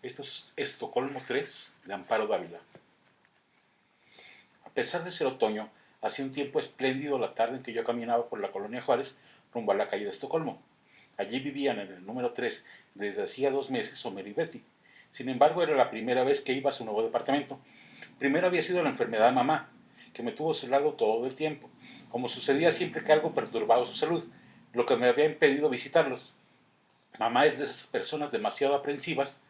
Esto es Estocolmo 3 de Amparo Dávila. A pesar de ser otoño, hacía un tiempo espléndido la tarde en que yo caminaba por la colonia Juárez rumbo a la calle de Estocolmo. Allí vivían en el número 3 desde hacía 2 meses Homer y Betty. Sin embargo, era la primera vez que iba a su nuevo departamento. Primero había sido la enfermedad de mamá, que me tuvo a su lado todo el tiempo, como sucedía siempre que algo perturbaba su salud, lo que me había impedido visitarlos. Mamá es de esas personas demasiado aprensivas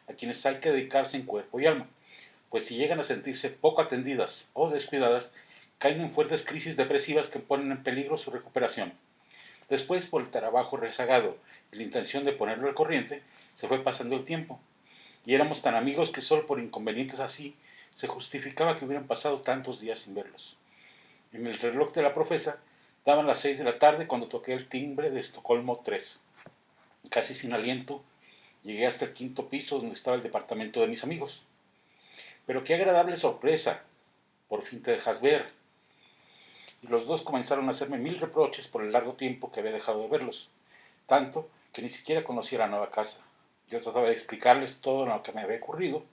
a quienes hay que dedicarse en cuerpo y alma, pues si llegan a sentirse poco atendidas o descuidadas, caen en fuertes crisis depresivas que ponen en peligro su recuperación. Después, por el trabajo rezagado y la intención de ponerlo al corriente, se fue pasando el tiempo, y éramos tan amigos que solo por inconvenientes así se justificaba que hubieran pasado tantos días sin verlos. En el reloj de la profesa daban las 6 de la tarde cuando toqué el timbre de Estocolmo 3. Casi sin aliento, llegué hasta el quinto piso donde estaba el departamento de mis amigos. Pero qué agradable sorpresa, por fin te dejas ver. Y los dos comenzaron a hacerme mil reproches por el largo tiempo que había dejado de verlos, tanto que ni siquiera conocía la nueva casa. Yo trataba de explicarles todo lo que me había ocurrido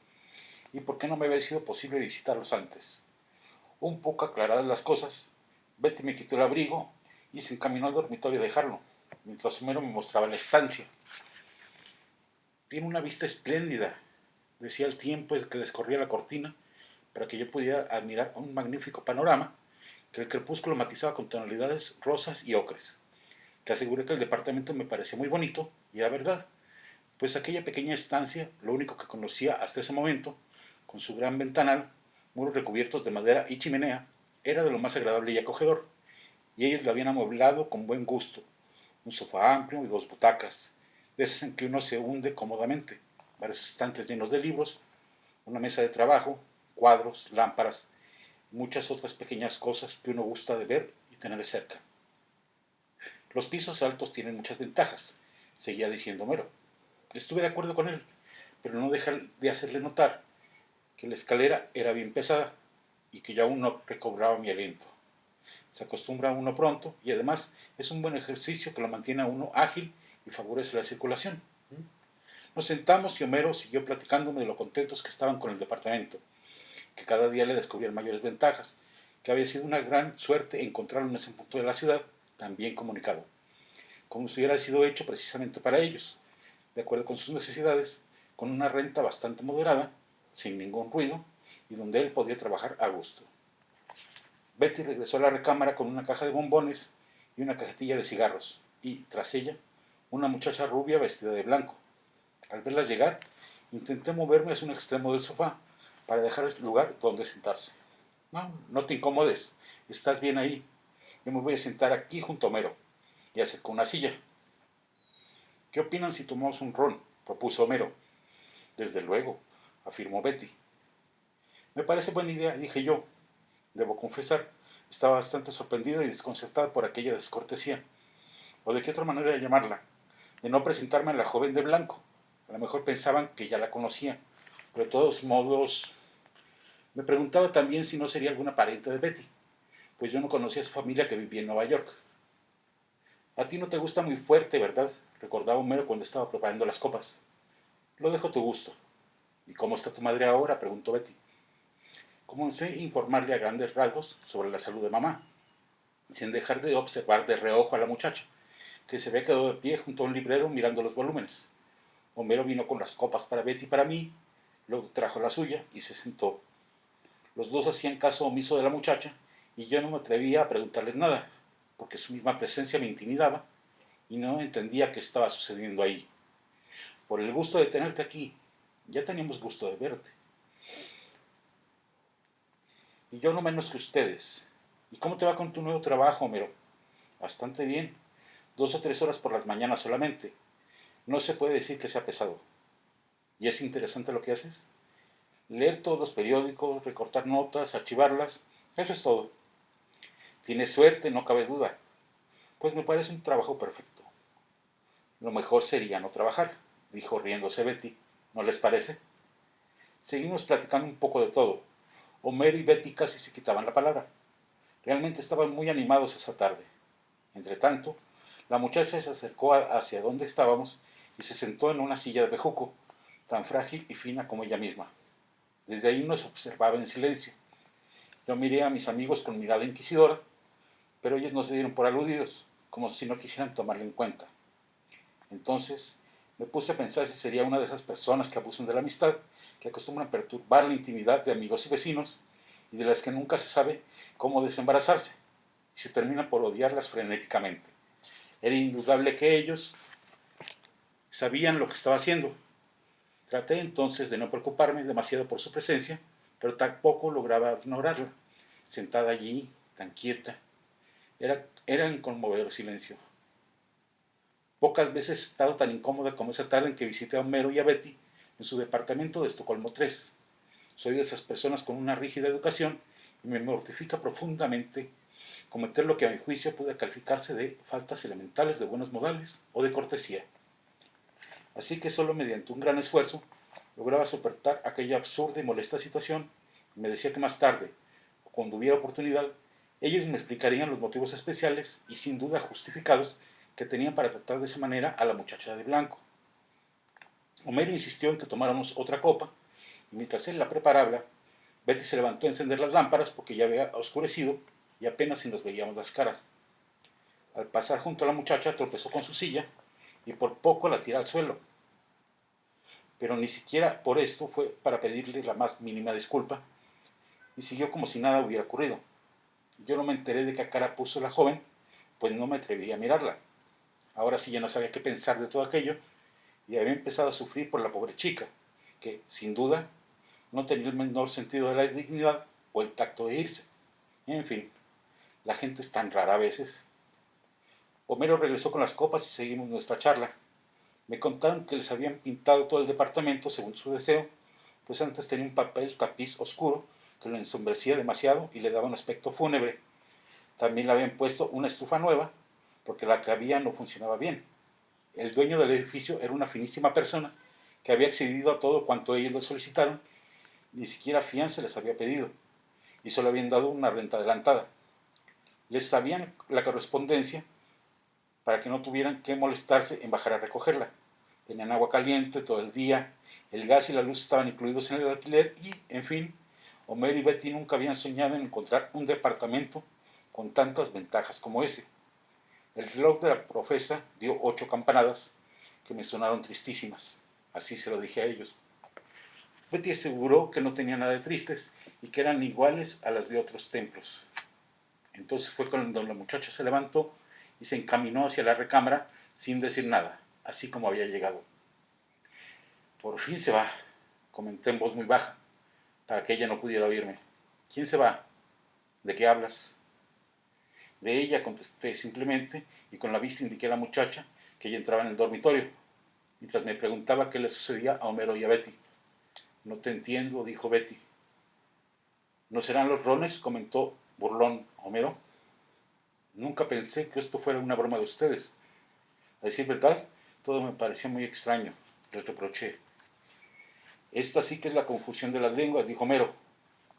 y por qué no me había sido posible visitarlos antes. Un poco aclaradas las cosas, Betty me quitó el abrigo y se encaminó al dormitorio a dejarlo, mientras Homero me mostraba la estancia. Tiene una vista espléndida, decía el tiempo que descorría la cortina para que yo pudiera admirar un magnífico panorama que el crepúsculo matizaba con tonalidades rosas y ocres. Le aseguré que el departamento me parecía muy bonito, y era verdad, pues aquella pequeña estancia, lo único que conocía hasta ese momento, con su gran ventanal, muros recubiertos de madera y chimenea, era de lo más agradable y acogedor, y ellos lo habían amueblado con buen gusto. Un sofá amplio y dos butacas, de esas en que uno se hunde cómodamente, varios estantes llenos de libros, una mesa de trabajo, cuadros, lámparas, y muchas otras pequeñas cosas que uno gusta de ver y tener cerca. Los pisos altos tienen muchas ventajas, seguía diciendo Homero. Estuve de acuerdo con él, pero no deja de hacerle notar que la escalera era bien pesada y que yo aún no recobraba mi aliento. Se acostumbra a uno pronto y además es un buen ejercicio que lo mantiene a uno ágil y favorece la circulación. Nos sentamos y Homero siguió platicándome de lo contentos que estaban con el departamento, que cada día le descubrían mayores ventajas, que había sido una gran suerte encontrarlo en ese punto de la ciudad tan bien comunicado, como si hubiera sido hecho precisamente para ellos, de acuerdo con sus necesidades, con una renta bastante moderada, sin ningún ruido, y donde él podía trabajar a gusto. Betty regresó a la recámara con una caja de bombones y una cajetilla de cigarros, y, tras ella, una muchacha rubia vestida de blanco. Al verla llegar, intenté moverme hacia un extremo del sofá para dejar el lugar donde sentarse. No, no te incomodes, estás bien ahí. Yo me voy a sentar aquí junto a Homero, y acercó una silla. ¿Qué opinan si tomamos un ron?, propuso Homero. Desde luego, afirmó Betty. Me parece buena idea, dije yo. Debo confesar, estaba bastante sorprendida y desconcertada por aquella descortesía, o de qué otra manera de llamarla, de no presentarme a la joven de blanco. A lo mejor pensaban que ya la conocía, pero de todos modos me preguntaba también si no sería alguna pariente de Betty, pues yo no conocía a su familia que vivía en Nueva York. A ti no te gusta muy fuerte, ¿verdad?, recordaba Homero cuando estaba preparando las copas. Lo dejo a tu gusto. ¿Y cómo está tu madre ahora?, preguntó Betty. Comencé a informarle a grandes rasgos sobre la salud de mamá, sin dejar de observar de reojo a la muchacha, que se había quedado de pie junto a un librero mirando los volúmenes. Homero vino con las copas para Betty y para mí, luego trajo la suya y se sentó. Los dos hacían caso omiso de la muchacha y yo no me atrevía a preguntarles nada, porque su misma presencia me intimidaba y no entendía qué estaba sucediendo ahí. Por el gusto de tenerte aquí, ya teníamos gusto de verte. Y yo no menos que ustedes. ¿Y cómo te va con tu nuevo trabajo, Homero? Bastante bien. 2 o 3 horas por las mañanas solamente. No se puede decir que sea pesado. ¿Y es interesante lo que haces? Leer todos los periódicos, recortar notas, archivarlas. Eso es todo. Tienes suerte, no cabe duda. Pues me parece un trabajo perfecto. Lo mejor sería no trabajar, dijo riéndose Betty. ¿No les parece? Seguimos platicando un poco de todo. Homero y Betty casi se quitaban la palabra. Realmente estaban muy animados esa tarde. Entretanto, la muchacha se acercó hacia donde estábamos y se sentó en una silla de bejuco, tan frágil y fina como ella misma. Desde ahí nos observaba en silencio. Yo miré a mis amigos con mirada inquisidora, pero ellos no se dieron por aludidos, como si no quisieran tomarla en cuenta. Entonces me puse a pensar si sería una de esas personas que abusan de la amistad, que acostumbran a perturbar la intimidad de amigos y vecinos, y de las que nunca se sabe cómo desembarazarse, y se termina por odiarlas frenéticamente. Era indudable que ellos sabían lo que estaba haciendo. Traté entonces de no preocuparme demasiado por su presencia, pero tampoco lograba ignorarla, sentada allí, tan quieta. Era un conmovedor silencio. Pocas veces he estado tan incómoda como esa tarde en que visité a Homero y a Betty en su departamento de Estocolmo 3. Soy de esas personas con una rígida educación y me mortifica profundamente cometer lo que a mi juicio puede calificarse de faltas elementales de buenos modales o de cortesía. Así que solo mediante un gran esfuerzo lograba soportar aquella absurda y molesta situación y me decía que más tarde, o cuando hubiera oportunidad, ellos me explicarían los motivos especiales y sin duda justificados que tenían para tratar de esa manera a la muchacha de blanco. Homero insistió en que tomáramos otra copa, y mientras él la preparaba, Betty se levantó a encender las lámparas porque ya había oscurecido y apenas si nos veíamos las caras. Al pasar junto a la muchacha tropezó con su silla y por poco la tira al suelo. Pero ni siquiera por esto fue para pedirle la más mínima disculpa y siguió como si nada hubiera ocurrido. Yo no me enteré de qué cara puso la joven, pues no me atreví a mirarla. Ahora sí ya no sabía qué pensar de todo aquello y había empezado a sufrir por la pobre chica, que, sin duda, no tenía el menor sentido de la dignidad o el tacto de irse. En fin, la gente es tan rara a veces. Homero regresó con las copas y seguimos nuestra charla. Me contaron que les habían pintado todo el departamento según su deseo, pues antes tenía un papel tapiz oscuro que lo ensombrecía demasiado y le daba un aspecto fúnebre. También le habían puesto una estufa nueva, porque la que había no funcionaba bien. El dueño del edificio era una finísima persona que había accedido a todo cuanto ellos le solicitaron, ni siquiera fianza les había pedido, y solo habían dado una renta adelantada. Les sabían la correspondencia para que no tuvieran que molestarse en bajar a recogerla. Tenían agua caliente todo el día, el gas y la luz estaban incluidos en el alquiler y, en fin, Homer y Betty nunca habían soñado en encontrar un departamento con tantas ventajas como ese. El reloj de la profesa dio 8 campanadas que me sonaron tristísimas. Así se lo dije a ellos. Betty aseguró que no tenía nada de tristes y que eran iguales a las de otros templos. Entonces fue cuando la muchacha se levantó y se encaminó hacia la recámara sin decir nada, así como había llegado. Por fin se va, comenté en voz muy baja, para que ella no pudiera oírme. ¿Quién se va? ¿De qué hablas? De ella, contesté simplemente, y con la vista indiqué a la muchacha que ella entraba en el dormitorio, mientras me preguntaba qué le sucedía a Homero y a Betty. No te entiendo, dijo Betty. ¿No serán los rones? Comentó burlón Homero. Nunca pensé que esto fuera una broma de ustedes. A decir verdad, todo me parecía muy extraño, les reproché. Esta sí que es la confusión de las lenguas, dijo Homero.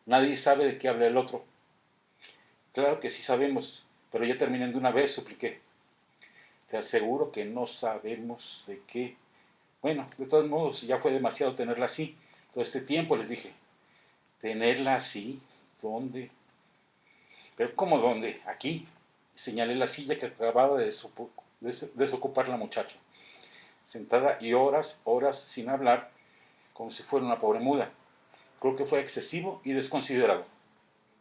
Nadie sabe de qué habla el otro. Claro que sí sabemos, pero ya terminen de una vez, supliqué. Te aseguro que no sabemos de qué. Bueno, de todos modos, ya fue demasiado tenerla así. Todo este tiempo les dije. ¿Tenerla así? ¿Dónde? ¿Pero cómo dónde? Aquí. Señalé la silla que acababa de desocupar la muchacha. Sentada y horas sin hablar, como si fuera una pobre muda. Creo que fue excesivo y desconsiderado.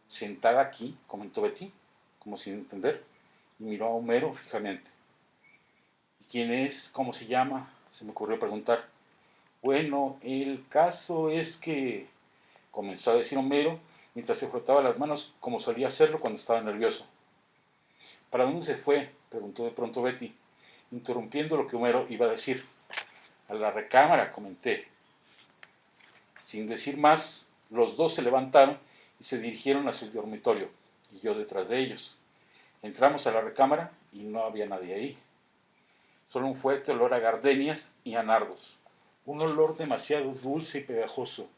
Sentada aquí, comentó Betty, como sin entender, y miró a Homero fijamente. ¿Y quién es? ¿Cómo se llama? Se me ocurrió preguntar. Bueno, el caso es que, comenzó a decir Homero, mientras se frotaba las manos como solía hacerlo cuando estaba nervioso. ¿Para dónde se fue? Preguntó de pronto Betty, interrumpiendo lo que Homero iba a decir. A la recámara, comenté. Sin decir más, los dos se levantaron y se dirigieron hacia el dormitorio, y yo detrás de ellos. Entramos a la recámara y no había nadie ahí. Solo un fuerte olor a gardenias y a nardos. Un olor demasiado dulce y pegajoso,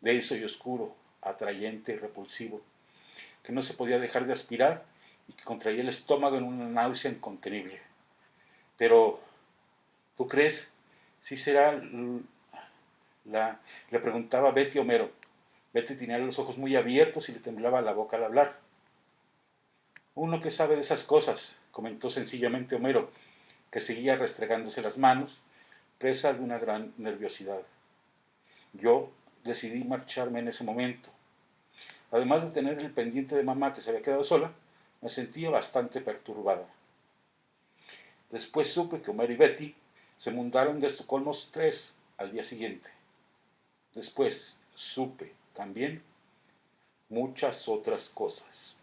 denso y oscuro, atrayente y repulsivo, que no se podía dejar de aspirar y que contraía el estómago en una náusea incontenible. Pero, ¿tú crees? ¿Sí será Le preguntaba Betty a Homero. Betty tenía los ojos muy abiertos y le temblaba la boca al hablar. Uno que sabe de esas cosas, comentó sencillamente Homero, que seguía restregándose las manos, presa de una gran nerviosidad. Yo decidí marcharme en ese momento. Además de tener el pendiente de mamá que se había quedado sola, me sentía bastante perturbada. Después supe que Homero y Betty se mudaron de Estocolmo 3 al día siguiente. Después supe también muchas otras cosas.